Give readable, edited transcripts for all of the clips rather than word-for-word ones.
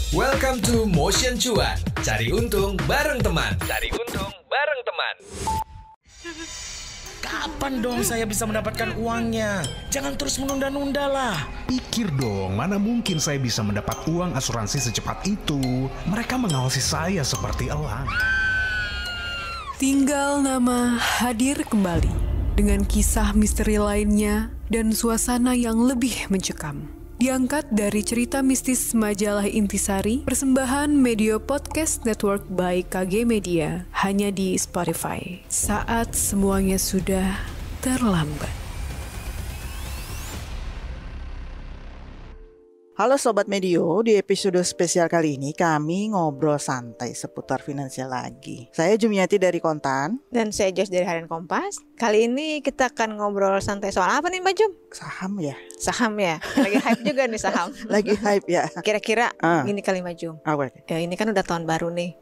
Welcome to Motion Cuan. Cari untung bareng teman. Kapan dong saya bisa mendapatkan uangnya? Jangan terus menunda-nunda lah. Pikir dong, mana mungkin saya bisa mendapat uang asuransi secepat itu? Mereka mengawasi saya seperti elang. Tinggal Nama hadir kembali dengan kisah misteri lainnya dan suasana yang lebih mencekam. Diangkat dari cerita mistis majalah Intisari, persembahan Media Podcast Network by KG Media, hanya di Spotify. Saat semuanya sudah terlambat. Halo Sobat Medio, di episode spesial kali ini kami ngobrol santai seputar finansial lagi. Saya Jumiati dari Kontan. Dan saya Josh dari Harian Kompas. Kali ini kita akan ngobrol santai soal apa nih Mbak Jum? Saham ya? Saham ya? Lagi hype juga nih saham. Lagi hype ya? Kira-kira gini kali Mbak Jum. Apa? Ya, ini kan udah tahun baru nih.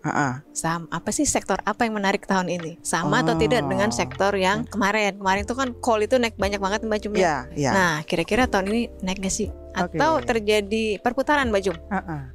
Saham apa sih, sektor apa yang menarik tahun ini? Sama atau tidak dengan sektor yang kemarin? Kemarin tuh kan call itu naik banyak banget Mbak Jum ya? Iya. Nah, kira-kira tahun ini naik gak sih? Atau terjadi perputaran Mbak Jum?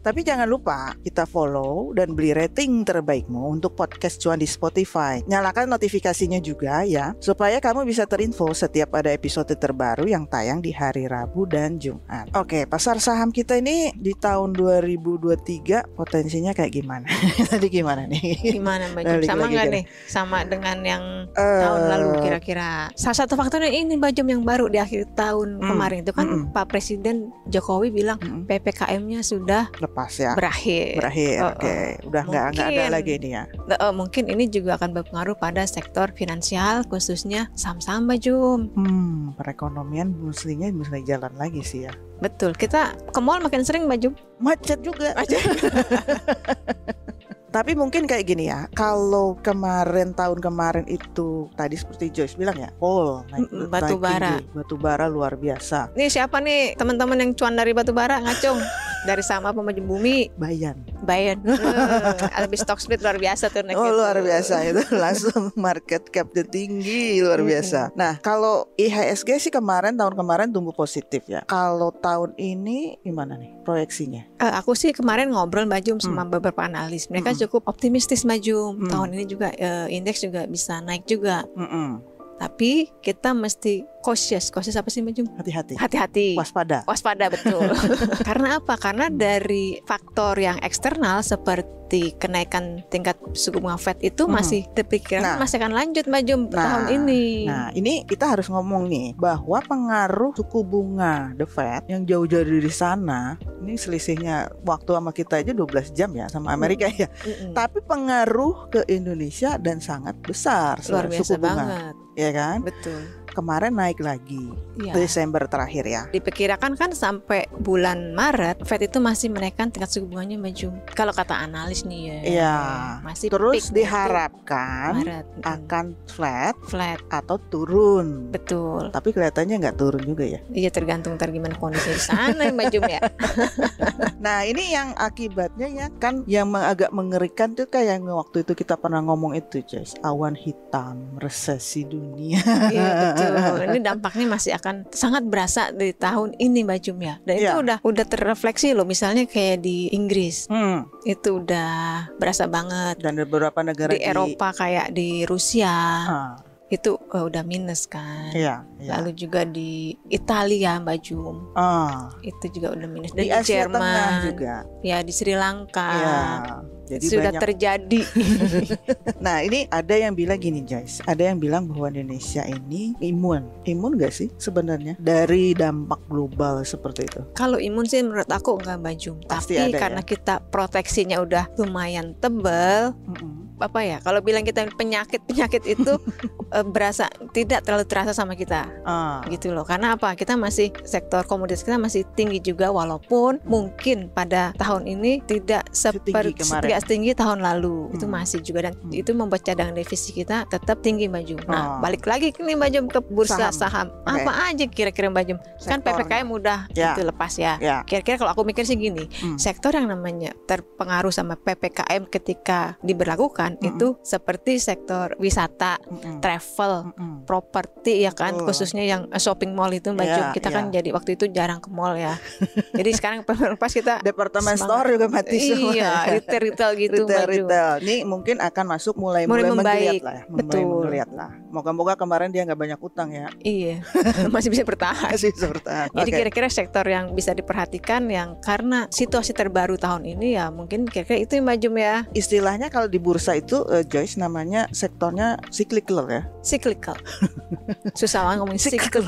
Tapi jangan lupa kita follow dan beli rating terbaikmu untuk podcast cuan di Spotify. Nyalakan notifikasinya juga ya, supaya kamu bisa terinfo setiap ada episode terbaru yang tayang di hari Rabu dan Jumat. Oke, pasar saham kita ini di tahun 2023 potensinya kayak gimana? Tadi gimana nih? Gimana Mbak Jum? Sama nggak nih? Sama dengan yang tahun lalu kira-kira? Salah satu faktornya ini Mbak Jum yang baru di akhir tahun kemarin itu kan Pak Presiden Jokowi bilang PPKM-nya sudah lepas ya, berakhir. Oke. Udah nggak ada lagi ini ya. Mungkin ini juga akan berpengaruh pada sektor finansial, khususnya saham-saham Mbak Jum. Perekonomian mestinya jalan lagi sih ya. Betul, kita ke mall makin sering Mbak Jum. Macet juga. Tapi mungkin kayak gini ya, kalau tahun kemarin itu tadi seperti Joyce bilang ya, batu bara luar biasa. Nih siapa nih teman-teman yang cuan dari batu bara ngacung? Dari sama apa Mbak Bumi? Bayan. Habis stock split luar biasa tuh. Luar biasa itu langsung market cap-nya tinggi luar biasa. Nah kalau IHSG sih tahun kemarin tumbuh positif ya. Kalau tahun ini gimana nih proyeksinya? Aku sih kemarin ngobrol Mbak Jum sama beberapa analis. Mereka cukup optimistis Mbak Jum. Tahun ini juga indeks juga bisa naik juga. Tapi kita mesti cautious apa sih Mbak Jum? Hati-hati. Waspada betul. Karena apa? Karena dari faktor yang eksternal seperti kenaikan tingkat suku bunga Fed itu masih terpikirkan masih akan lanjut Mbak Jum tahun ini. Nah ini kita harus ngomong nih bahwa pengaruh suku bunga The Fed yang jauh-jauh dari sana, ini selisihnya waktu sama kita aja 12 jam ya sama Amerika ya. Tapi pengaruh ke Indonesia dan sangat besar. Luar biasa suku bunga. banget. Ya kan? Betul. Kemarin naik lagi Desember terakhir ya. Diperkirakan kan sampai bulan Maret Fed itu masih menaikkan tingkat suku bunganya Mbak Jum. Kalau kata analis nih ya. Masih terus diharapkan akan flat atau turun. Betul. Tapi kelihatannya nggak turun juga ya. Iya, tergantung gimana kondisi di sana Mbak Jum ya. Nah ini yang akibatnya ya kan yang agak mengerikan tuh kayak yang waktu itu kita pernah ngomong itu Jess, awan hitam resesi dunia. Iya betul. Ini dampaknya masih akan sangat berasa di tahun ini Mbak Jum ya. Dan itu udah terrefleksi loh. Misalnya kayak di Inggris itu udah berasa banget. Dan beberapa negara di Eropa kayak di Rusia itu udah minus kan. Lalu juga di Italia Mbak Jum itu juga udah minus. Dan di Asia Jerman Tengah juga. Ya di Sri Lanka. Jadi sudah banyak terjadi. Nah ini ada yang bilang gini guys, ada yang bilang bahwa Indonesia ini imun gak sih sebenarnya dari dampak global seperti itu? Kalau imun sih menurut aku enggak Mbak Jum. Tapi karena kita proteksinya udah lumayan tebal, apa ya, kalau bilang kita penyakit itu berasa tidak terlalu terasa sama kita gitu loh. Karena apa, kita masih sektor komoditas kita masih tinggi juga, walaupun mungkin pada tahun ini tidak setinggi tahun lalu. Itu masih juga, dan itu membuat cadangan devisa kita tetap tinggi Mbak Jum. Nah balik lagi nih Mbak Jum ke bursa saham. Apa aja kira-kira Mbak Jum? Kan PPKM udah itu lepas ya. Kira-kira kalau aku mikir sih gini, sektor yang namanya terpengaruh sama PPKM ketika diberlakukan kan, itu seperti sektor wisata, travel, properti ya kan, khususnya yang shopping mall itu Mbak Jum. Kita kan jadi waktu itu jarang ke mall ya. Jadi sekarang pas kita departemen store juga mati semua. Iya, retail gitu Mbak Jum. Ini mungkin akan masuk mulai membaik. menggeliat lah. Menggeliat lah. Moga-moga kemarin dia nggak banyak utang ya. Iya, masih bisa bertahan. Masih bisa bertahan. Jadi kira-kira sektor yang bisa diperhatikan yang karena situasi terbaru tahun ini ya mungkin kira-kira itu Mbak Jum ya. Istilahnya kalau di bursa itu Joyce namanya sektornya cyclical ya. Cyclical. Susah banget ngomongin cyclical.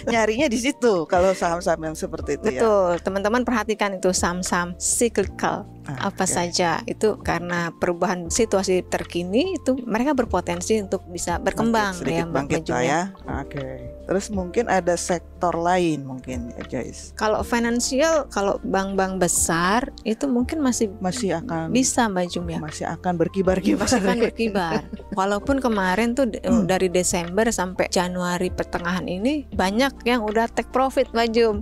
Nyarinya di situ kalau saham-saham yang seperti itu. Betul, teman-teman perhatikan itu saham-saham cyclical. Apa saja itu karena perubahan situasi terkini itu mereka berpotensi untuk bisa berkembang ya Mbak Jum ya. Terus mungkin ada sektor lain mungkin Joyce. Kalau finansial, kalau bank-bank besar itu mungkin masih akan bisa Mbak Jum ya. Masih akan berkibar-kibar. Masih akan berkibar. Walaupun kemarin tuh dari Desember sampai Januari pertengahan ini banyak yang udah take profit Mbak Jum.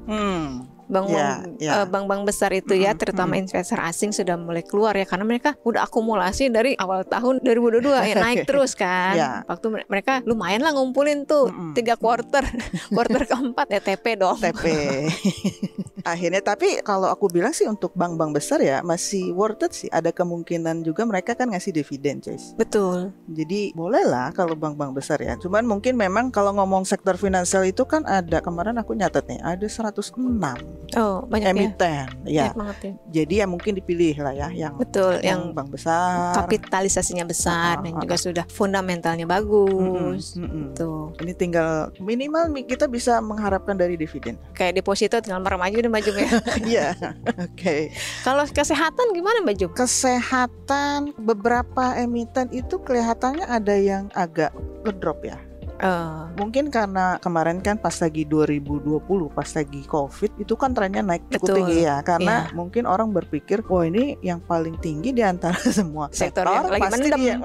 Bank-bank besar itu ya, terutama investor asing sudah mulai keluar ya, karena mereka udah akumulasi dari awal tahun 2022 ya, naik terus kan. Waktu mereka lumayan lah ngumpulin tuh 3 quarter keempat ya TP dong. TP. Akhirnya tapi kalau aku bilang sih untuk bank-bank besar ya masih worth it sih. Ada kemungkinan juga mereka kan ngasih dividen, Joyce. Betul. Jadi boleh lah kalau bank-bank besar ya. Cuman mungkin memang kalau ngomong sektor finansial itu kan ada, kemarin aku nyatet nih, ada 106 banyak emiten ya. Banyak banget ya. Jadi ya mungkin dipilih lah ya yang betul, yang bank besar, kapitalisasinya besar dan juga sudah fundamentalnya bagus. Tuh. Ini tinggal minimal kita bisa mengharapkan dari dividen. Kayak deposito tinggal merem aja udah Mbak Jum ya. Iya. Oke. Kalau kesehatan gimana Mbak Jum? Kesehatan beberapa emiten itu kelihatannya ada yang agak ngedrop ya. Mungkin karena kemarin kan pas lagi 2020 pas lagi COVID itu kan trennya naik cukup tinggi ya, karena mungkin orang berpikir ini yang paling tinggi di antara semua sektor yang lagi pasti mendem.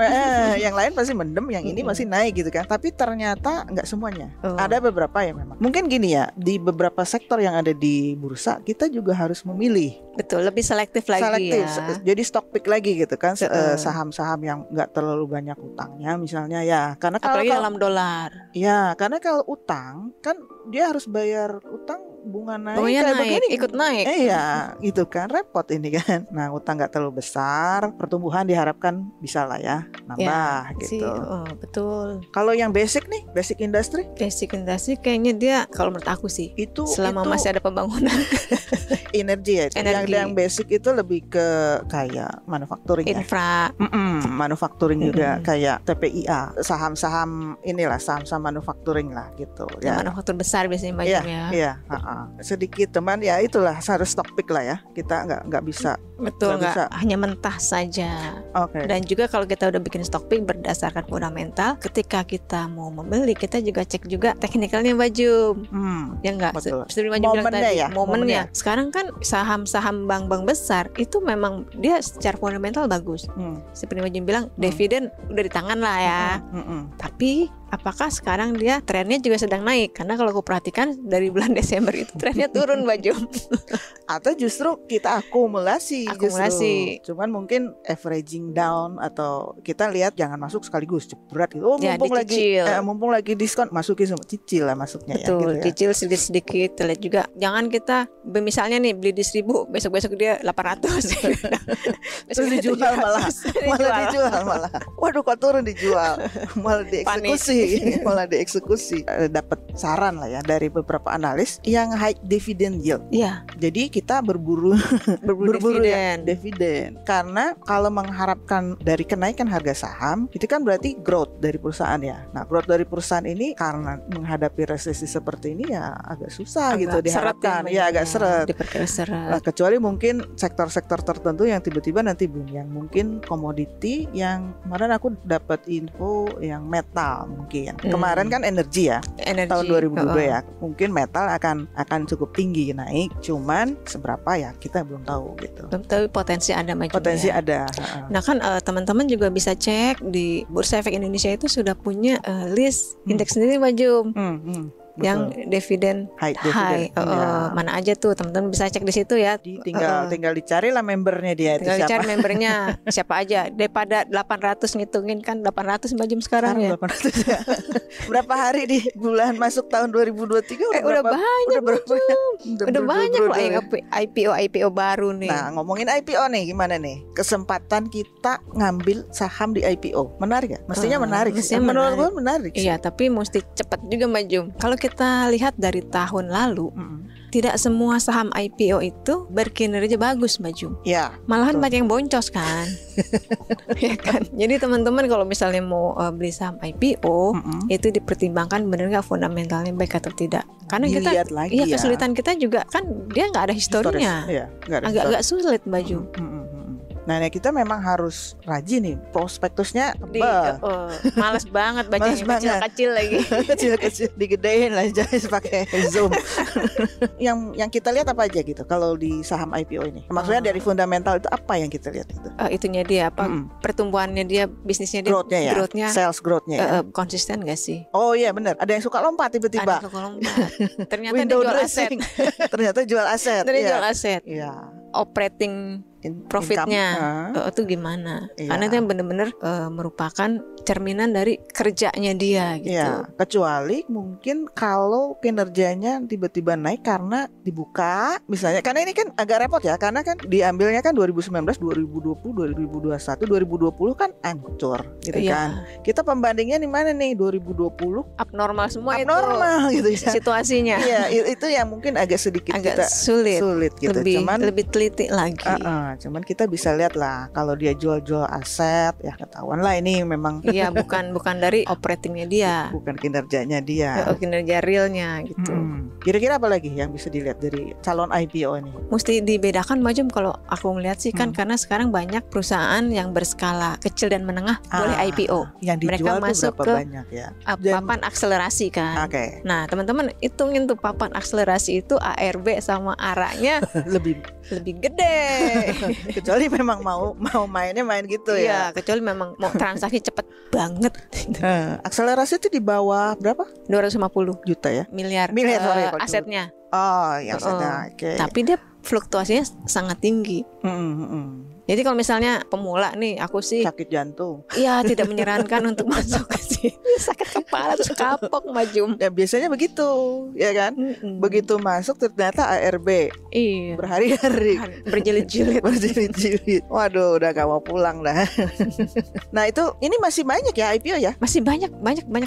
Yang lain pasti mendem, yang ini masih naik gitu kan. Tapi ternyata nggak semuanya. Ada beberapa yang memang mungkin gini ya, di beberapa sektor yang ada di bursa kita juga harus memilih. Betul, lebih selektif lagi ya. Jadi stock pick lagi gitu kan, saham-saham yang nggak terlalu banyak utangnya misalnya ya. Karena apalagi dalam dolar. Ya, karena kalau utang kan dia harus bayar utang, bunga naik, begini, ikut naik. Iya, gitu kan, repot ini kan. Nah, utang nggak terlalu besar, pertumbuhan diharapkan bisa lah ya nambah gitu. Betul. Kalau yang basic nih, basic industry kayaknya dia kalau menurut aku sih itu selama masih ada pembangunan energi ya. Yang basic itu lebih ke kayak manufacturing, infra, manufacturing juga kayak TPIA, saham-saham inilah, saham-saham manufacturing lah gitu ya. Manufaktur besar biasanya Mbak Jum ya. Iya, sedikit teman ya, itulah harus stock pick lah ya. Kita nggak bisa. Betul, nggak hanya mentah saja. Dan juga kalau kita udah bikin stock pick berdasarkan fundamental, ketika kita mau membeli kita juga cek juga teknikalnya Mbak Jum. Ya nggak? Seperti Mbak Jum bilang tadi, momennya. Sekarang kan saham-saham bank-bank besar itu memang dia secara fundamental bagus. Seperti Mbak Jum bilang, dividen udah di tangan lah ya. Tapi apakah sekarang dia trennya juga sedang naik? Karena kalau aku perhatikan dari bulan Desember itu trennya turun Mbak Jum. Atau justru kita akumulasi. Cuman mungkin averaging down, atau kita lihat jangan masuk sekaligus jebret gitu. Mumpung lagi diskon, masukin semua, cicil lah masuknya. Betul, ya, gitu cicil sedikit-sedikit. Lihat juga jangan kita misalnya nih beli di 1.000, besok-besok dia 800. Terus dijual malah. Waduh, kok turun dijual. Malah dieksekusi. Dapat saran lah ya dari beberapa analis yang high dividend yield. Iya. Jadi kita berburu dividen. Karena kalau mengharapkan dari kenaikan harga saham, itu kan berarti growth dari perusahaan ya. Nah, growth dari perusahaan ini karena menghadapi resesi seperti ini ya agak susah gitu diharapkan. Agak seret. Kecuali mungkin sektor-sektor tertentu yang tiba-tiba nanti boom, yang mungkin komoditi, yang kemarin aku dapat info yang metal mungkin. Kemarin kan energi ya. Tahun 2022 ya. Mungkin metal akan cukup tinggi naik, cuman seberapa ya kita belum tahu gitu. Tapi potensi ada maju. Potensi ada. Nah kan teman-teman juga bisa cek di Bursa Efek Indonesia itu sudah punya list indeks sendiri Mbak Jum. yang dividen high. Mana aja tuh teman-teman bisa cek di situ ya. Tinggal dicari lah membernya dia. Tinggal dicari membernya siapa aja. Daripada 800 ngitungin kan 800 Mbak Jum sekarang ya. 800 ya. Berapa hari di bulan masuk tahun 2023 udah banyak. Udah banyak loh IPO baru nih. Nah, ngomongin IPO nih gimana nih? Kesempatan kita ngambil saham di IPO. Menarik gak? Mestinya menarik. Menurut gue menarik sih. Iya, tapi mesti cepat juga Mbak Jum. Kalau kita lihat dari tahun lalu, tidak semua saham IPO itu berkinerja bagus Mbak Jum. Ya, malahan banyak yang boncos kan. Ya kan. Jadi teman-teman kalau misalnya mau beli saham IPO, itu dipertimbangkan benar nggak fundamentalnya baik atau tidak. Karena dilihat kita, lagi kesulitan kita juga kan dia nggak ada historinya. Iya, agak sulit Mbak Jum. Nah, kita memang harus rajin nih. Prospektusnya males banget bacanya, kecil-kecil lagi. Kecil-kecil digedein lah guys pakai zoom. yang kita lihat apa aja gitu kalau di saham IPO ini? Maksudnya dari fundamental itu apa yang kita lihat itu? Itunya dia apa? Pertumbuhannya dia, bisnisnya dia, growth-nya, sales growth-nya ya? Konsisten gak sih? Oh iya benar. Ada yang suka lompat tiba-tiba. Ada yang suka lompat. Ternyata dia jual aset. Ternyata jual aset. Jual aset. Iya. Operating profitnya itu gimana? Karena itu yang benar-benar merupakan cerminan dari kerjanya dia gitu. Iya, kecuali mungkin kalau kinerjanya tiba-tiba naik karena dibuka misalnya, karena ini kan agak repot ya, karena kan diambilnya kan 2019, 2020, 2021, 2020 kan hancur gitu kan. Kita pembandingnya di mana nih? 2020 abnormal semua, abnormal itu gitu ya situasinya. Iya, itu yang mungkin agak sedikit kita sulit gitu. Lebih teliti lagi. Cuman kita bisa lihat lah kalau dia jual-jual aset ya ketahuan lah ini memang iya bukan dari operatingnya dia, bukan kinerjanya dia, kinerja realnya gitu. Kira-kira apa lagi yang bisa dilihat dari calon IPO ini? Mesti dibedakan Mbak Jum kalau aku ngeliat sih kan karena sekarang banyak perusahaan yang berskala kecil dan menengah boleh IPO. Yang dijual mereka masuk berapa ke banyak ya? Papan akselerasi kan. Nah teman-teman hitungin tuh papan akselerasi itu ARB sama ARA-nya lebih gede. Kecuali memang mau mainnya main gitu ya. Iya, kecuali memang mau transaksi cepet banget. Akselerasi itu di bawah berapa? 250 juta ya? Miliar asetnya. Oh, ya asetnya. Tapi dia fluktuasinya sangat tinggi. Jadi kalau misalnya pemula nih, aku sih sakit jantung. Iya, tidak menyarankan untuk masuk ke sini. Sakit kepala terus kapok Mbak Jum. Ya biasanya begitu, ya kan? Begitu masuk ternyata ARB. Iya. Berhari-hari. Berjilid-jilid. Waduh, udah gak mau pulang dah. Nah itu, ini masih banyak ya IPO ya? Masih banyak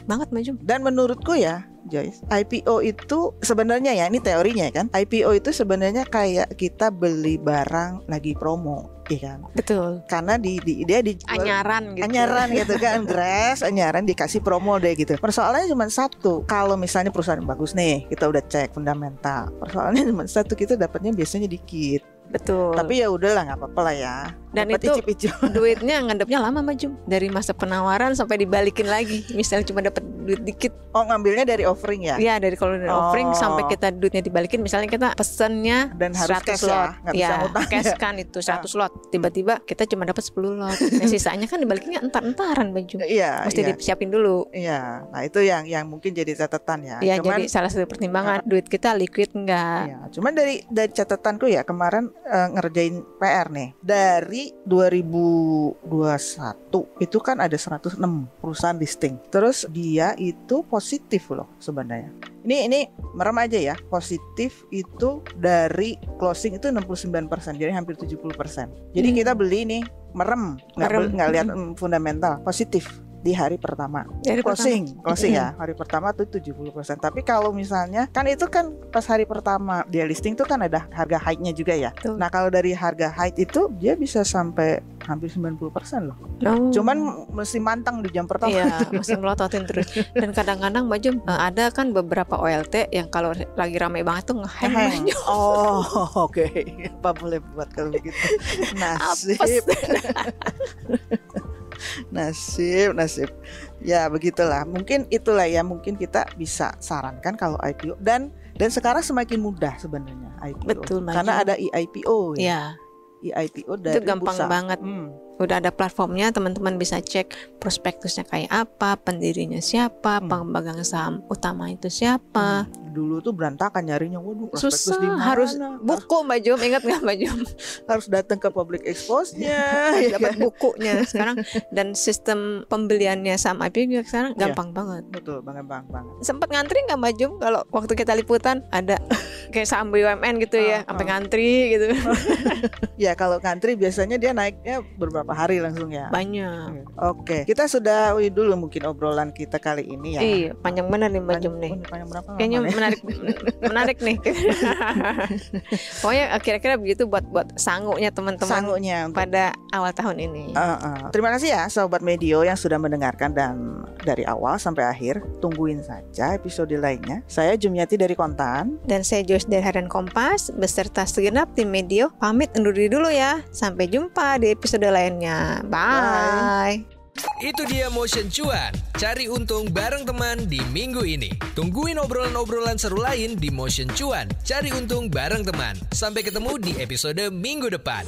banget Mbak Jum. Dan menurutku ya, Joyce, IPO itu sebenarnya ya, ini teorinya kan, IPO itu sebenarnya kayak kita beli barang lagi promo, iya kan? Betul. Karena dia dijual anyaran gitu kan, Grass anyaran dikasih promo deh gitu. Persoalannya cuma satu, kalau misalnya perusahaan bagus nih, kita udah cek fundamental. Persoalannya cuma satu, kita dapatnya biasanya dikit. Betul. Tapi ya udahlah, nggak apa-apa lah ya. Dan dapet itu icip-icip. duitnya ngadepnya lama Mbak Jum. Dari masa penawaran sampai dibalikin lagi. Misalnya cuma dapat duit dikit. Oh, ngambilnya dari offering ya? Iya, dari offering sampai kita duitnya dibalikin. Misalnya kita pesennya dan harus 100 cash lot. Ya, bisa ngutang cash kan itu 100 lot. Tiba-tiba kita cuma dapat 10 lot. Nah, sisanya kan dibalikinnya entar-entaran Mbak Jum. Iya. Mesti disiapin dulu. Iya. Nah, itu yang mungkin jadi catatan ya. Iya, jadi salah satu pertimbangan duit kita liquid enggak. Iya, cuman dari catatanku ya kemarin ngerjain PR nih. Dari 2021 itu kan ada 106 perusahaan listing. Terus dia itu positif loh sebenarnya. Ini merem aja ya. Positif itu dari closing itu 69%, jadi hampir 70%. Jadi kita beli nih merem, nggak lihat fundamental, positif di hari pertama. Closing ya, hari pertama tuh 70%. Tapi kalau misalnya kan itu kan pas hari pertama dia listing tuh kan ada harga high-nya juga ya. Nah, kalau dari harga high itu dia bisa sampai hampir 90% loh. Cuman mesti mantang di jam pertama. Iya, mesti melototin terus. Dan kadang-kadang Mbak Jum ada kan beberapa OLT yang kalau lagi ramai banget tuh nge-hang. Oh, oke. Apa boleh buat kalau begitu? Nasib. Ya begitulah. Mungkin itulah ya, mungkin kita bisa sarankan kalau IPO dan sekarang semakin mudah sebenarnya IPO. Betul, karena ada eIPO ya. eIPO dari itu gampang bursa. banget. Udah ada platformnya, teman-teman bisa cek prospektusnya kayak apa, pendirinya siapa, pemegang saham utama itu siapa. Dulu tuh berantakan nyarinya, waduh prospektus susah, di mana? harus buku Mbak Jum, ingat nggak Mbak Jum? Harus datang ke public expose-nya, dapat bukunya sekarang, dan sistem pembeliannya saham IPO sekarang gampang banget. Betul, gampang banget. Sempat ngantri nggak Mbak Jum kalau waktu kita liputan ada kayak saham BUMN gitu ya, sampai ngantri gitu. Ya kalau ngantri biasanya dia naiknya beberapa hari langsung ya. Banyak. Oke, kita sudah dulu mungkin obrolan kita kali ini ya. Iya, panjang benar nih Mbak Jum nih. Panjang berapa? Kayaknya menarik nih. Pokoknya kira-kira begitu buat sanggunya teman-teman pada awal tahun ini. Terima kasih ya Sobat Medio yang sudah mendengarkan, dan dari awal sampai akhir. Tungguin saja episode lainnya. Saya Jumiati dari Kontan, dan saya Joyce dari Harian Kompas beserta segenap tim Medio pamit undur diri dulu ya. Sampai jumpa di episode lainnya. Bye. Itu dia Motion Cuan, cari untung bareng teman di minggu ini. Tungguin obrolan-obrolan seru lain di Motion Cuan, cari untung bareng teman. Sampai ketemu di episode minggu depan.